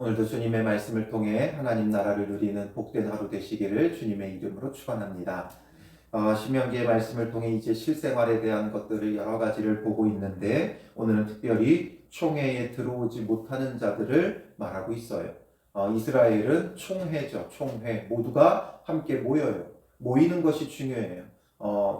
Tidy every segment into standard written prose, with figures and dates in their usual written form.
오늘도 주님의 말씀을 통해 하나님 나라를 누리는 복된 하루 되시기를 주님의 이름으로 축원합니다. 신명기의 말씀을 통해 이제 실생활에 대한 것들을 여러 가지를 보고 있는데 오늘은 특별히 총회에 들어오지 못하는 자들을 말하고 있어요. 이스라엘은 총회죠. 총회. 모두가 함께 모여요. 모이는 것이 중요해요.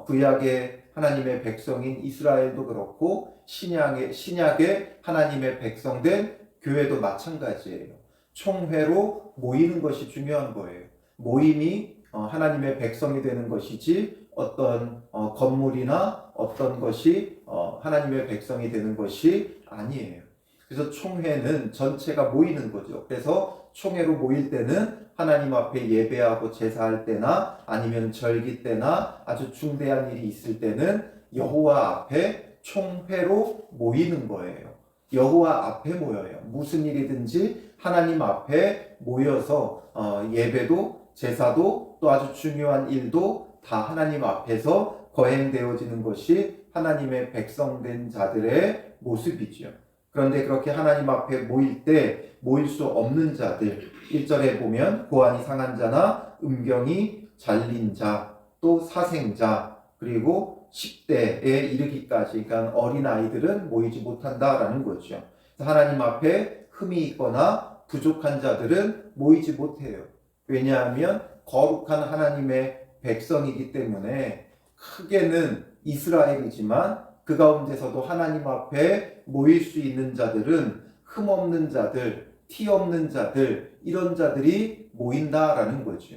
구약의 하나님의 백성인 이스라엘도 그렇고 신약의 하나님의 백성된 교회도 마찬가지예요. 총회로 모이는 것이 중요한 거예요. 모임이 하나님의 백성이 되는 것이지 어떤 건물이나 어떤 것이 하나님의 백성이 되는 것이 아니에요. 그래서 총회는 전체가 모이는 거죠. 그래서 총회로 모일 때는 하나님 앞에 예배하고 제사할 때나 아니면 절기 때나 아주 중대한 일이 있을 때는 여호와 앞에 총회로 모이는 거예요. 여호와 앞에 모여요. 무슨 일이든지 하나님 앞에 모여서 예배도 제사도 또 아주 중요한 일도 다 하나님 앞에서 거행되어지는 것이 하나님의 백성된 자들의 모습이죠. 그런데 그렇게 하나님 앞에 모일 때 모일 수 없는 자들, 1절에 보면 고안이 상한 자나 음경이 잘린 자, 또 사생자, 그리고 10대에 이르기까지, 그러니까 어린아이들은 모이지 못한다라는 거죠. 하나님 앞에 흠이 있거나 부족한 자들은 모이지 못해요. 왜냐하면 거룩한 하나님의 백성이기 때문에 크게는 이스라엘이지만 그 가운데서도 하나님 앞에 모일 수 있는 자들은 흠 없는 자들, 티 없는 자들, 이런 자들이 모인다라는 거죠.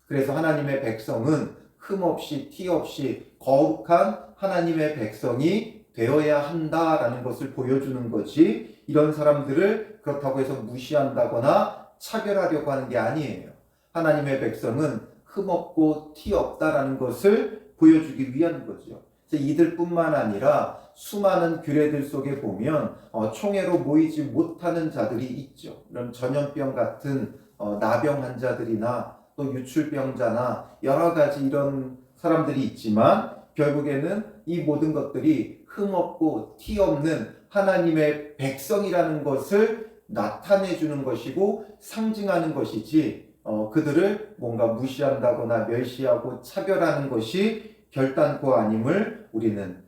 그래서 하나님의 백성은 흠 없이 티 없이 거룩한 하나님의 백성이 되어야 한다라는 것을 보여주는 거지, 이런 사람들을 그렇다고 해서 무시한다거나 차별하려고 하는 게 아니에요. 하나님의 백성은 흠 없고 티 없다라는 것을 보여주기 위한 거죠. 그래서 이들뿐만 아니라 수많은 규례들 속에 보면 총회로 모이지 못하는 자들이 있죠. 이런 전염병 같은 나병 환자들이나 또 유출병자나 여러 가지 이런 사람들이 있지만 결국에는 이 모든 것들이 흠 없고 티 없는 하나님의 백성이라는 것을 나타내 주는 것이고 상징하는 것이지, 그들을 뭔가 무시한다거나 멸시하고 차별하는 것이 결단코 아님을 우리는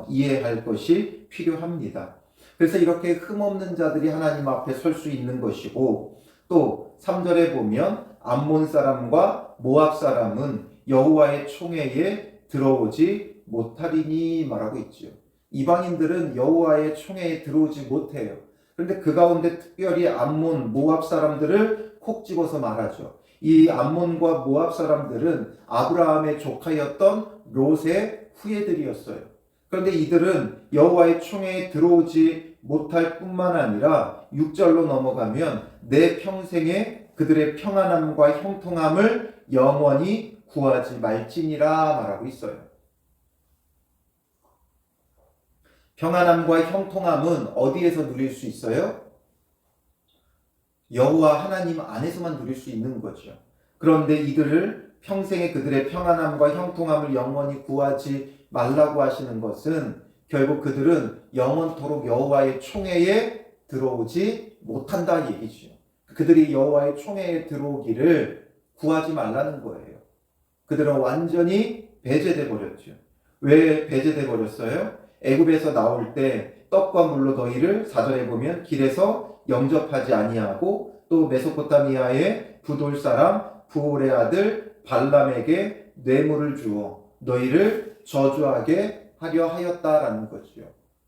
이해할 것이 필요합니다. 그래서 이렇게 흠없는 자들이 하나님 앞에 설 수 있는 것이고, 또 3절에 보면 암몬 사람과 모압 사람은 여호와의 총회에 들어오지 못하리니 말하고 있죠. 이방인들은 여호와의 총회에 들어오지 못해요. 그런데 그 가운데 특별히 암몬, 모압 사람들을 콕 집어서 말하죠. 이 암몬과 모압 사람들은 아브라함의 조카였던 롯의 후예들이었어요. 그런데 이들은 여호와의 총회에 들어오지 못할 뿐만 아니라 6절로 넘어가면 내 평생에 그들의 평안함과 형통함을 영원히 구하지 말지니라 말하고 있어요. 평안함과 형통함은 어디에서 누릴 수 있어요? 여호와 하나님 안에서만 누릴 수 있는 거죠. 그런데 이들을 평생에 그들의 평안함과 형통함을 영원히 구하지 말라고 하시는 것은 결국 그들은 영원토록 여호와의 총회에 들어오지 못한다 얘기죠. 그들이 여호와의 총회에 들어오기를 구하지 말라는 거예요. 그들은 완전히 배제돼 버렸죠. 왜 배제돼 버렸어요? 애굽에서 나올 때 떡과 물로 너희를 4절에 보면 길에서 영접하지 아니하고, 또 메소포타미아의 부돌 사람 부올의 아들 발람에게 뇌물을 주어 너희를 저주하게 하려 하였다라는 거죠.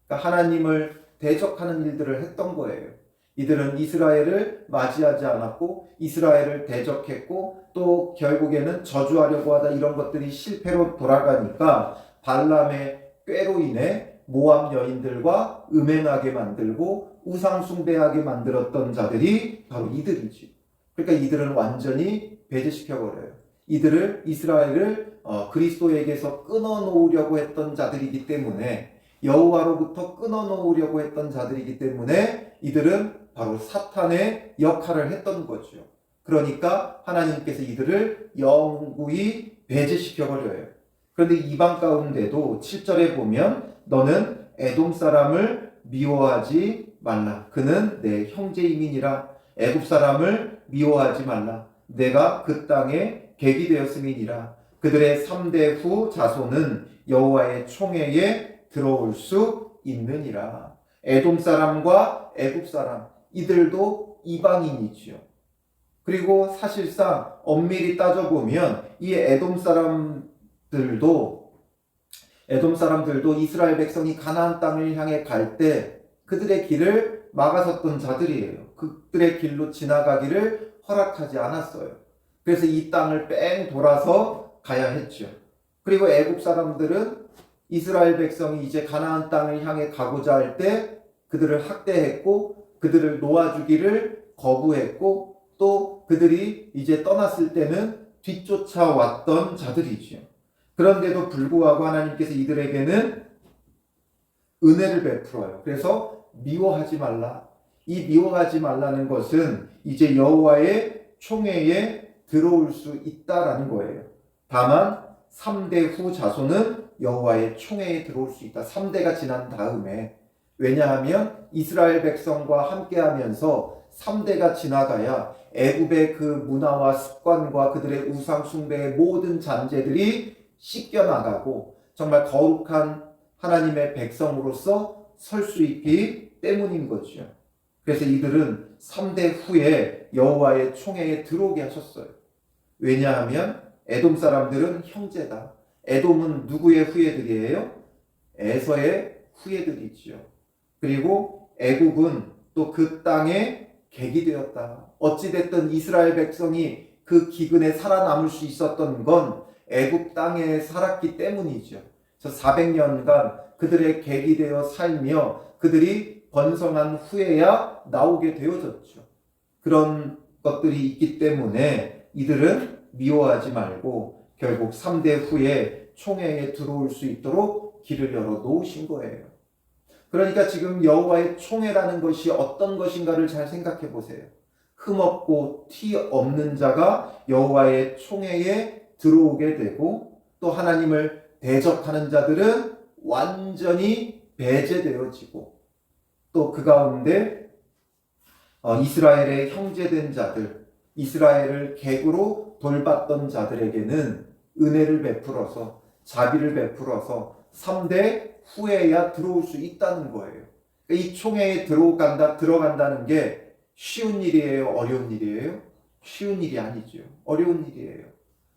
그러니까 하나님을 대적하는 일들을 했던 거예요. 이들은 이스라엘을 맞이하지 않았고 이스라엘을 대적했고 또 결국에는 저주하려고 하다 이런 것들이 실패로 돌아가니까 발람의 꾀로 인해 모압 여인들과 음행하게 만들고 우상 숭배하게 만들었던 자들이 바로 이들이지. 그러니까 이들은 완전히 배제시켜버려요. 이스라엘을 그리스도에게서 끊어놓으려고 했던 자들이기 때문에, 여호와로부터 끊어놓으려고 했던 자들이기 때문에 이들은 바로 사탄의 역할을 했던 거죠. 그러니까 하나님께서 이들을 영구히 배제시켜버려요. 그런데 이방 가운데도 7절에 보면 너는 에돔 사람을 미워하지 말라. 그는 내 형제임이니라. 애굽 사람을 미워하지 말라. 내가 그 땅에 객이 되었음이니라. 그들의 3대 후 자손은 여호와의 총회에 들어올 수 있느니라. 에돔 사람과 애굽 사람, 이들도 이방인이지요. 그리고 사실상 엄밀히 따져보면 이 에돔 사람들도 이스라엘 백성이 가나안 땅을 향해 갈 때 그들의 길을 막아섰던 자들이에요. 그들의 길로 지나가기를 허락하지 않았어요. 그래서 이 땅을 뺑 돌아서 가야 했죠. 그리고 애굽 사람들은 이스라엘 백성이 이제 가나안 땅을 향해 가고자 할 때 그들을 학대했고 그들을 놓아주기를 거부했고 또 그들이 이제 떠났을 때는 뒤쫓아왔던 자들이지요. 그런데도 불구하고 하나님께서 이들에게는 은혜를 베풀어요. 그래서 미워하지 말라. 이 미워하지 말라는 것은 이제 여호와의 총회에 들어올 수 있다라는 거예요. 다만 3대 후 자손은 여호와의 총회에 들어올 수 있다. 3대가 지난 다음에. 왜냐하면 이스라엘 백성과 함께하면서 3대가 지나가야 애굽의 그 문화와 습관과 그들의 우상 숭배의 모든 잔재들이 씻겨나가고 정말 거룩한 하나님의 백성으로서 설 수 있기 때문인 거죠. 그래서 이들은 3대 후에 여호와의 총회에 들어오게 하셨어요. 왜냐하면 에돔 사람들은 형제다. 에돔은 누구의 후예들이에요? 에서의 후예들이지요. 그리고 애굽은 또 그 땅에 객이 되었다. 어찌됐든 이스라엘 백성이 그 기근에 살아남을 수 있었던 건 애굽 땅에 살았기 때문이죠. 저 400년간 그들의 객이 되어 살며 그들이 번성한 후에야 나오게 되어졌죠. 그런 것들이 있기 때문에 이들은 미워하지 말고 결국 3대 후에 총회에 들어올 수 있도록 길을 열어 놓으신 거예요. 그러니까 지금 여호와의 총회라는 것이 어떤 것인가를 잘 생각해 보세요. 흠없고 티 없는 자가 여호와의 총회에 들어오게 되고 또 하나님을 대적하는 자들은 완전히 배제되어지고 또 그 가운데 이스라엘의 형제된 자들, 이스라엘을 객으로 돌봤던 자들에게는 은혜를 베풀어서 자비를 베풀어서 3대 후에야 들어올 수 있다는 거예요. 이 총회에 들어간다는 게 쉬운 일이에요? 어려운 일이에요? 쉬운 일이 아니죠. 어려운 일이에요.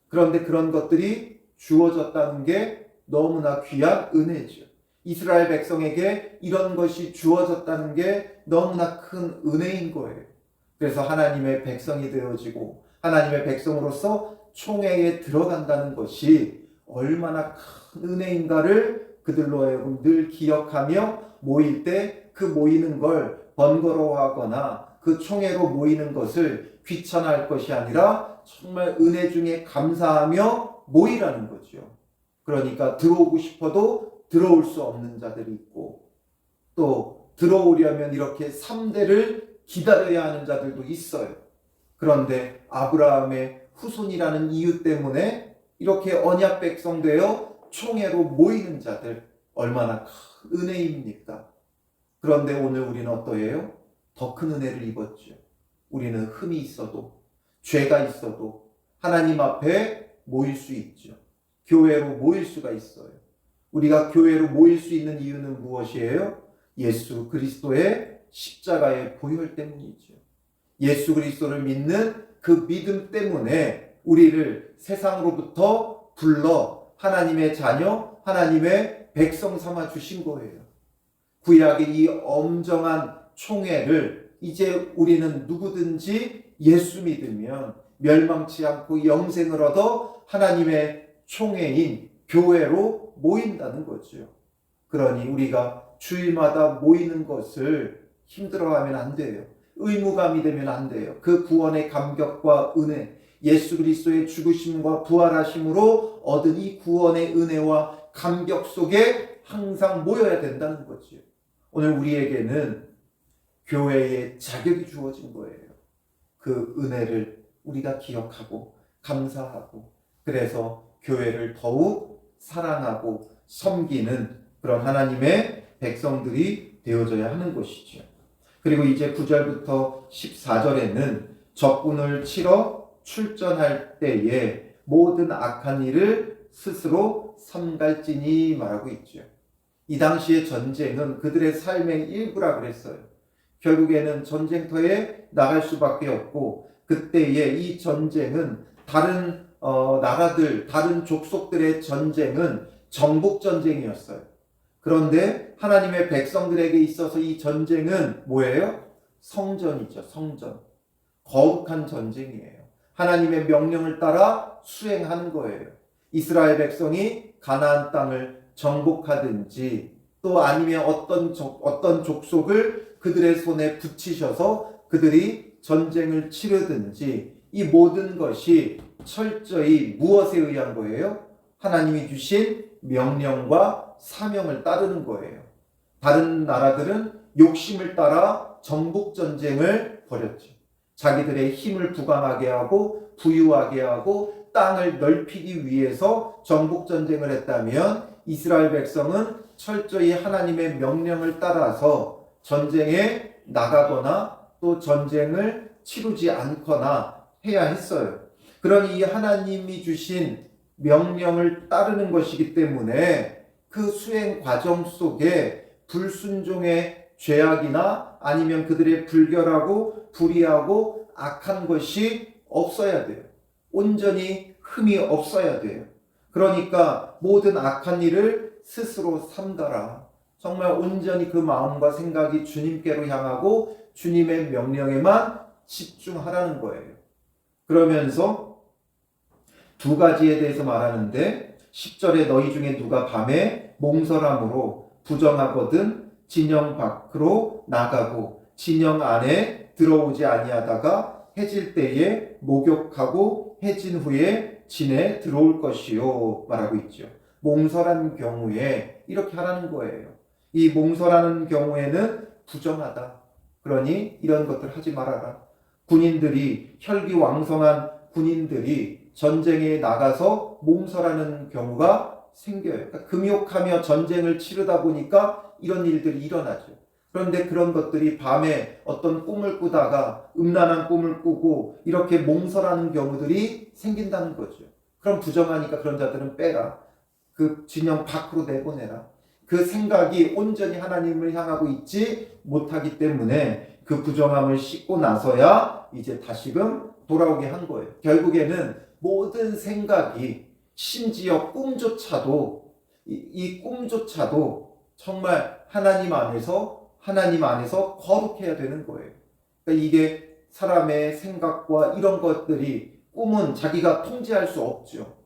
그런데 그런 것들이 주어졌다는 게 너무나 귀한 은혜죠. 이스라엘 백성에게 이런 것이 주어졌다는 게 너무나 큰 은혜인 거예요. 그래서 하나님의 백성이 되어지고 하나님의 백성으로서 총회에 들어간다는 것이 얼마나 큰 은혜인가를 그들로 하여금 늘 기억하며 모일 때 그 모이는 걸 번거로워하거나 그 총회로 모이는 것을 귀찮아할 것이 아니라 정말 은혜 중에 감사하며 모이라는 거죠. 그러니까 들어오고 싶어도 들어올 수 없는 자들이 있고 또 들어오려면 이렇게 3대를 기다려야 하는 자들도 있어요. 그런데 아브라함의 후손이라는 이유 때문에 이렇게 언약 백성 되어 총회로 모이는 자들 얼마나 큰 은혜입니까? 그런데 오늘 우리는 어떠해요? 더 큰 은혜를 입었죠. 우리는 흠이 있어도 죄가 있어도 하나님 앞에 모일 수 있죠. 교회로 모일 수가 있어요. 우리가 교회로 모일 수 있는 이유는 무엇이에요? 예수 그리스도의 십자가의 보혈 때문이죠. 예수 그리스도를 믿는 그 믿음 때문에 우리를 세상으로부터 불러 하나님의 자녀, 하나님의 백성 삼아 주신 거예요. 구약의 이 엄정한 총회를 이제 우리는 누구든지 예수 믿으면 멸망치 않고 영생을 얻어 하나님의 총회인 교회로 모인다는 거죠. 그러니 우리가 주일마다 모이는 것을 힘들어하면 안 돼요. 의무감이 되면 안 돼요. 그 구원의 감격과 은혜, 예수 그리스도의 죽으심과 부활하심으로 얻은 이 구원의 은혜와 감격 속에 항상 모여야 된다는 거죠. 오늘 우리에게는 교회의 자격이 주어진 거예요. 그 은혜를 우리가 기억하고 감사하고 그래서 교회를 더욱 사랑하고 섬기는 그런 하나님의 백성들이 되어져야 하는 것이죠. 그리고 이제 9절부터 14절에는 적군을 치러 출전할 때에 모든 악한 일을 스스로 삼갈지니 말하고 있죠. 이 당시의 전쟁은 그들의 삶의 일부라 그랬어요. 결국에는 전쟁터에 나갈 수밖에 없고, 그때에 이 전쟁은 다른 나라들, 다른 족속들의 전쟁은 정복 전쟁이었어요. 그런데 하나님의 백성들에게 있어서 이 전쟁은 뭐예요? 성전이죠. 성전. 거룩한 전쟁이에요. 하나님의 명령을 따라 수행하는 거예요. 이스라엘 백성이 가나안 땅을 정복하든지 또 아니면 어떤 족속을 그들의 손에 붙이셔서 그들이 전쟁을 치르든지, 이 모든 것이 철저히 무엇에 의한 거예요? 하나님이 주신 명령과 사명을 따르는 거예요. 다른 나라들은 욕심을 따라 정복 전쟁을 벌였죠. 자기들의 힘을 부강하게 하고 부유하게 하고 땅을 넓히기 위해서 정복 전쟁을 했다면, 이스라엘 백성은 철저히 하나님의 명령을 따라서 전쟁에 나가거나 또 전쟁을 치르지 않거나 해야 했어요. 그러니 이 하나님이 주신 명령을 따르는 것이기 때문에 그 수행 과정 속에 불순종의 죄악이나 아니면 그들의 불결하고 불의하고 악한 것이 없어야 돼요. 온전히 흠이 없어야 돼요. 그러니까 모든 악한 일을 스스로 삼가라. 정말 온전히 그 마음과 생각이 주님께로 향하고 주님의 명령에만 집중하라는 거예요. 그러면서 두 가지에 대해서 말하는데, 10절에 너희 중에 누가 밤에 몽설함으로 부정하거든 진영 밖으로 나가고 진영 안에 들어오지 아니하다가 해질 때에 목욕하고 해진 후에 진에 들어올 것이요 말하고 있죠. 몽설한 경우에 이렇게 하라는 거예요. 이 몽설하는 경우에는 부정하다. 그러니 이런 것들 하지 말아라. 군인들이, 혈기왕성한 군인들이 전쟁에 나가서 몽설하는 경우가 생겨요. 그러니까 금욕하며 전쟁을 치르다 보니까 이런 일들이 일어나죠. 그런데 그런 것들이 밤에 어떤 꿈을 꾸다가 음란한 꿈을 꾸고 이렇게 몽설하는 경우들이 생긴다는 거죠. 그럼 부정하니까 그런 자들은 빼라. 그 진영 밖으로 내보내라. 그 생각이 온전히 하나님을 향하고 있지 못하기 때문에 그 부정함을 씻고 나서야 이제 다시금 돌아오게 한 거예요. 결국에는 모든 생각이, 심지어 꿈조차도, 이 꿈조차도 정말 하나님 안에서 거룩해야 되는 거예요. 그러니까 이게 사람의 생각과 이런 것들이, 꿈은 자기가 통제할 수 없죠.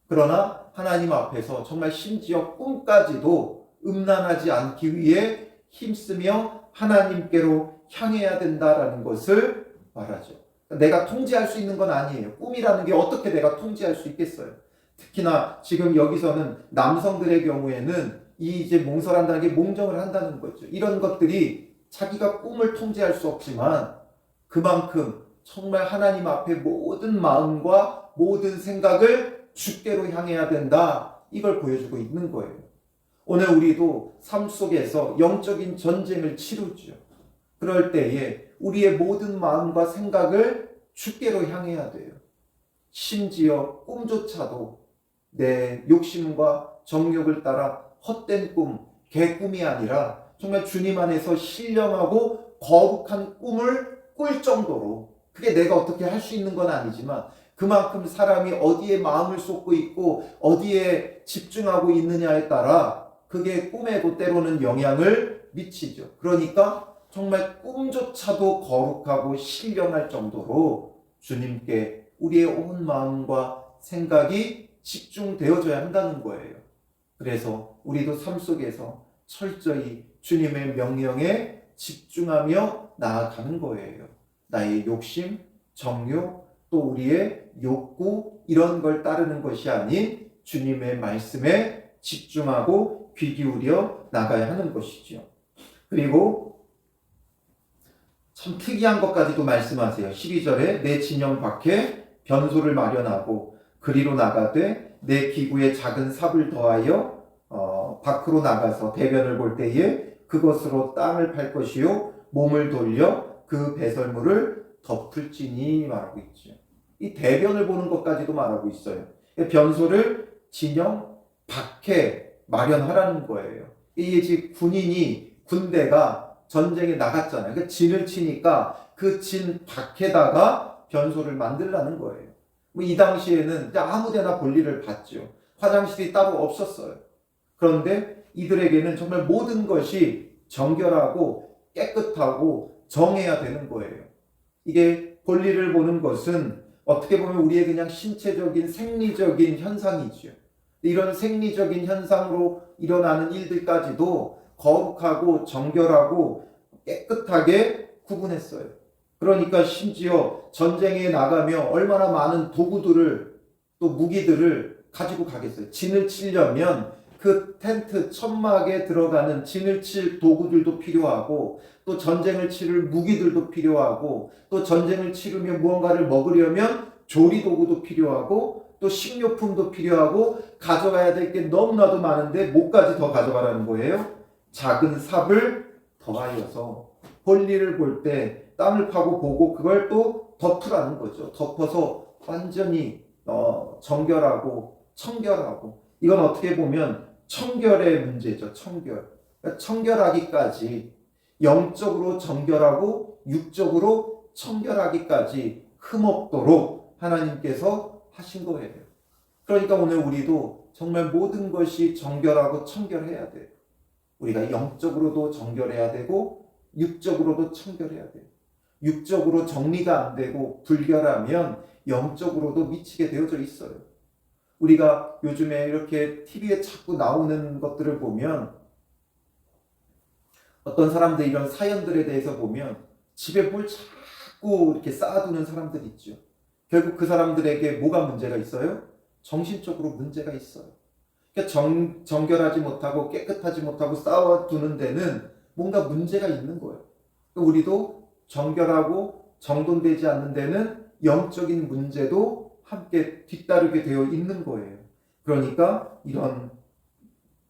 그러나 하나님 앞에서 정말 심지어 꿈까지도 음란하지 않기 위해 힘쓰며 하나님께로 향해야 된다라는 것을 말하죠. 내가 통제할 수 있는 건 아니에요. 꿈이라는 게 어떻게 내가 통제할 수 있겠어요? 특히나 지금 여기서는 남성들의 경우에는 이제 몽설한다는 게 몽정을 한다는 거죠. 이런 것들이 자기가 꿈을 통제할 수 없지만 그만큼 정말 하나님 앞에 모든 마음과 모든 생각을 주께로 향해야 된다. 이걸 보여주고 있는 거예요. 오늘 우리도 삶 속에서 영적인 전쟁을 치르죠. 그럴 때에 우리의 모든 마음과 생각을 주께로 향해야 돼요. 심지어 꿈조차도 내 욕심과 정욕을 따라 헛된 꿈, 개꿈이 아니라 정말 주님 안에서 신령하고 거룩한 꿈을 꿀 정도로, 그게 내가 어떻게 할 수 있는 건 아니지만 그만큼 사람이 어디에 마음을 쏟고 있고 어디에 집중하고 있느냐에 따라 그게 꿈에도 때로는 영향을 미치죠. 그러니까 정말 꿈조차도 거룩하고 신령할 정도로 주님께 우리의 온 마음과 생각이 집중되어져야 한다는 거예요. 그래서 우리도 삶 속에서 철저히 주님의 명령에 집중하며 나아가는 거예요. 나의 욕심, 정욕, 또 우리의 욕구, 이런 걸 따르는 것이 아닌 주님의 말씀에 집중하고 귀 기울여 나가야 하는 것이죠. 그리고 참 특이한 것까지도 말씀하세요. 12절에 내 진영 밖에 변소를 마련하고 그리로 나가되 내 기구에 작은 삽을 더하여 밖으로 나가서 대변을 볼 때에 그것으로 땅을 팔 것이요 몸을 돌려 그 배설물을 덮을지니 말하고 있죠. 이 대변을 보는 것까지도 말하고 있어요. 변소를 진영 밖에 마련하라는 거예요. 이게 군대가 전쟁에 나갔잖아요. 그러니까 진을 치니까 그 진 밖에다가 변소를 만들라는 거예요. 이 당시에는 아무데나 볼일을 봤죠. 화장실이 따로 없었어요. 그런데 이들에게는 정말 모든 것이 정결하고 깨끗하고 정해야 되는 거예요. 이게 볼일을 보는 것은 어떻게 보면 우리의 그냥 신체적인 생리적인 현상이죠. 이런 생리적인 현상으로 일어나는 일들까지도 거룩하고 정결하고 깨끗하게 구분했어요. 그러니까 심지어 전쟁에 나가며 얼마나 많은 도구들을 또 무기들을 가지고 가겠어요. 진을 치려면 그 텐트 천막에 들어가는 진을 칠 도구들도 필요하고 또 전쟁을 치를 무기들도 필요하고 또 전쟁을 치르며 무언가를 먹으려면 조리 도구도 필요하고 또 식료품도 필요하고 가져가야 될 게 너무나도 많은데 뭐까지 더 가져가라는 거예요? 작은 삽을 더하여서 볼일을 볼 때 땀을 파고 보고 그걸 또 덮으라는 거죠. 덮어서 완전히 정결하고 청결하고, 이건 어떻게 보면 청결의 문제죠. 그러니까 청결하기까지, 영적으로 정결하고 육적으로 청결하기까지 흠없도록 하나님께서 하신 거예요. 그러니까 오늘 우리도 정말 모든 것이 정결하고 청결해야 돼요. 우리가 영적으로도 정결해야 되고 육적으로도 청결해야 돼요. 육적으로 정리가 안 되고 불결하면 영적으로도 미치게 되어져 있어요. 우리가 요즘에 이렇게 TV에 자꾸 나오는 것들을 보면, 어떤 사람들 이런 사연들에 대해서 보면 집에 뭘 자꾸 이렇게 쌓아두는 사람들이 있죠. 결국 그 사람들에게 뭐가 문제가 있어요? 정신적으로 문제가 있어요. 그러니까 정결하지 못하고 깨끗하지 못하고 쌓아두는 데는 뭔가 문제가 있는 거예요. 그러니까 우리도 정결하고 정돈되지 않는 데는 영적인 문제도 함께 뒤따르게 되어 있는 거예요. 그러니까 이런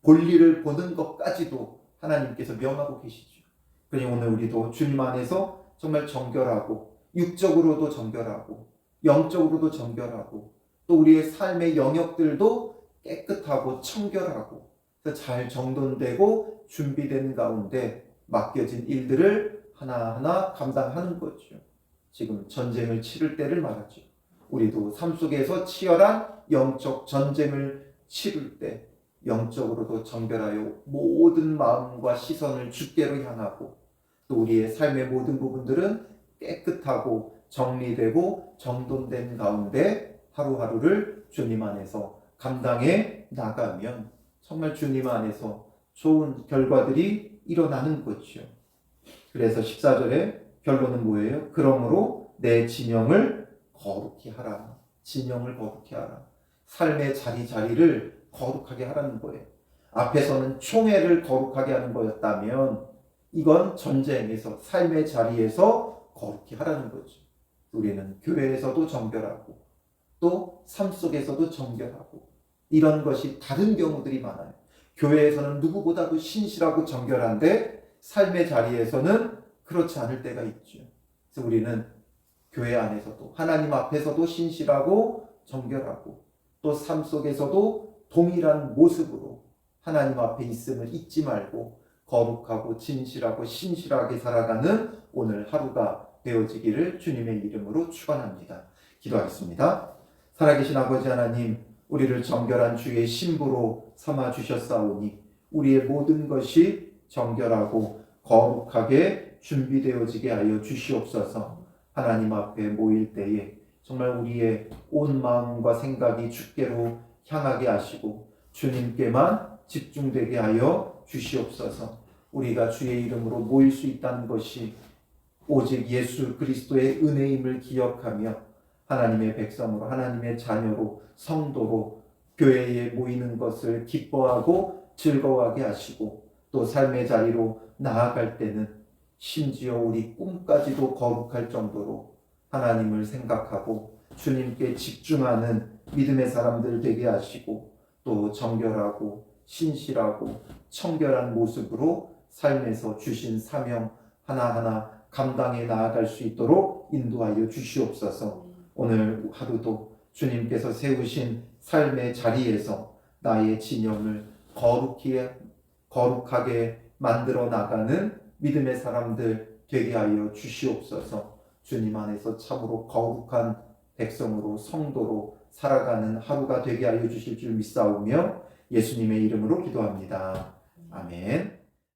볼일을 보는 것까지도 하나님께서 명하고 계시죠. 그러니 오늘 우리도 주님 안에서 정말 정결하고 육적으로도 정결하고 영적으로도 정결하고 또 우리의 삶의 영역들도 깨끗하고 청결하고 잘 정돈되고 준비된 가운데 맡겨진 일들을 하나하나 감당하는 거죠. 지금 전쟁을 치를 때를 말하죠. 우리도 삶 속에서 치열한 영적 전쟁을 치를 때 영적으로도 정결하여 모든 마음과 시선을 주께로 향하고 또 우리의 삶의 모든 부분들은 깨끗하고 정리되고 정돈된 가운데 하루하루를 주님 안에서 감당해 나가면 정말 주님 안에서 좋은 결과들이 일어나는 거죠. 그래서 14절에 결론은 뭐예요? 그러므로 내 진영을 거룩히 하라. 진영을 거룩히 하라. 삶의 자리자리를 거룩하게 하라는 거예요. 앞에서는 총회를 거룩하게 하는 거였다면 이건 전쟁에서 삶의 자리에서 거룩히 하라는 거죠. 우리는 교회에서도 정결하고 또 삶 속에서도 정결하고 이런 것이 다른 경우들이 많아요. 교회에서는 누구보다도 신실하고 정결한데 삶의 자리에서는 그렇지 않을 때가 있죠. 그래서 우리는 교회 안에서도 하나님 앞에서도 신실하고 정결하고 또 삶 속에서도 동일한 모습으로 하나님 앞에 있음을 잊지 말고 거룩하고 진실하고 신실하게 살아가는 오늘 하루가 되어지기를 주님의 이름으로 축원합니다. 기도하겠습니다. 살아계신 아버지 하나님, 우리를 정결한 주의 신부로 삼아 주셨사오니 우리의 모든 것이 정결하고 거룩하게 준비되어지게 하여 주시옵소서. 하나님 앞에 모일 때에 정말 우리의 온 마음과 생각이 주께로 향하게 하시고 주님께만 집중되게 하여 주시옵소서. 우리가 주의 이름으로 모일 수 있다는 것이 오직 예수 그리스도의 은혜임을 기억하며 하나님의 백성으로, 하나님의 자녀로, 성도로 교회에 모이는 것을 기뻐하고 즐거워하게 하시고 또 삶의 자리로 나아갈 때는 심지어 우리 꿈까지도 거룩할 정도로 하나님을 생각하고 주님께 집중하는 믿음의 사람들 되게 하시고 또 정결하고 신실하고 청결한 모습으로 삶에서 주신 사명 하나하나 감당해 나아갈 수 있도록 인도하여 주시옵소서. 오늘 하루도 주님께서 세우신 삶의 자리에서 나의 진영을 거룩하게 만들어 나가는 믿음의 사람들 되게 하여 주시옵소서. 주님 안에서 참으로 거룩한 백성으로 성도로 살아가는 하루가 되게 하여 주실 줄 믿사오며 예수님의 이름으로 기도합니다. 아멘.